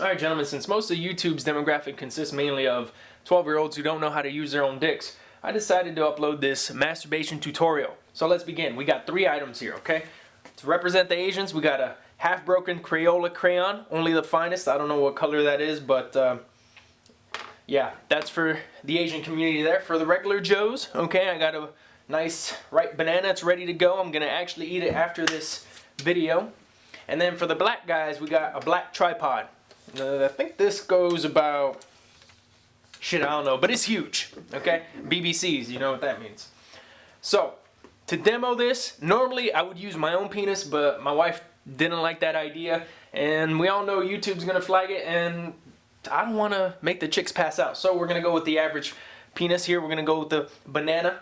Alright gentlemen, since most of YouTube's demographic consists mainly of 12-year-olds who don't know how to use their own dicks, I decided to upload this masturbation tutorial. So let's begin. We got 3 items here, okay? To represent the Asians, we got a half-broken Crayola crayon, only the finest. I don't know what color that is, but yeah, that's for the Asian community there. For the regular Joes, okay, I got a nice ripe banana. It's ready to go. I'm going to actually eat it after this video. And then for the black guys, we got a black tripod. I think this goes about, shit, I don't know, but it's huge, okay? BBCs, you know what that means. So, to demo this, normally I would use my own penis, but my wife didn't like that idea, and we all know YouTube's gonna flag it, and I don't want to make the chicks pass out. So we're gonna go with the average penis here. We're gonna go with the banana.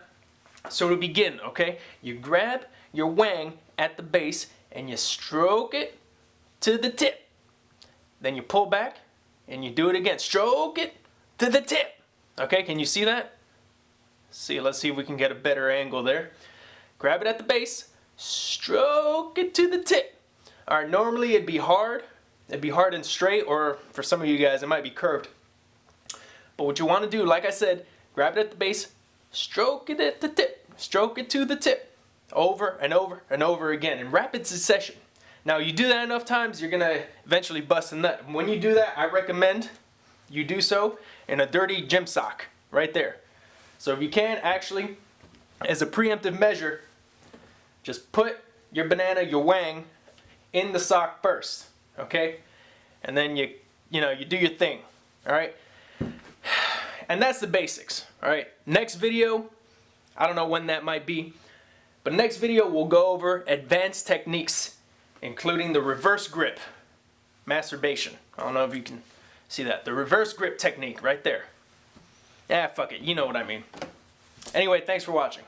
So to begin, okay, you grab your wang at the base and you stroke it to the tip. Then you pull back and you do it again. Stroke it to the tip. Okay, can you see that? Let's see if we can get a better angle there. Grab it at the base, stroke it to the tip. Alright, normally it'd be hard. It'd be hard and straight, or for some of you guys it might be curved. But what you want to do, like I said, grab it at the base, stroke it at the tip, stroke it to the tip, over and over and over again in rapid succession. Now you do that enough times, you're gonna eventually bust a nut. When you do that, I recommend you do so in a dirty gym sock, right there. So if you can, actually, as a preemptive measure, just put your banana, your wang, in the sock first, okay? And then you do your thing, all right? And that's the basics, all right? Next video, I don't know when that might be, but next video we'll go over advanced techniques, including the reverse grip masturbation. I don't know if you can see that. The reverse grip technique right there. Yeah, fuck it. You know what I mean. Anyway, thanks for watching.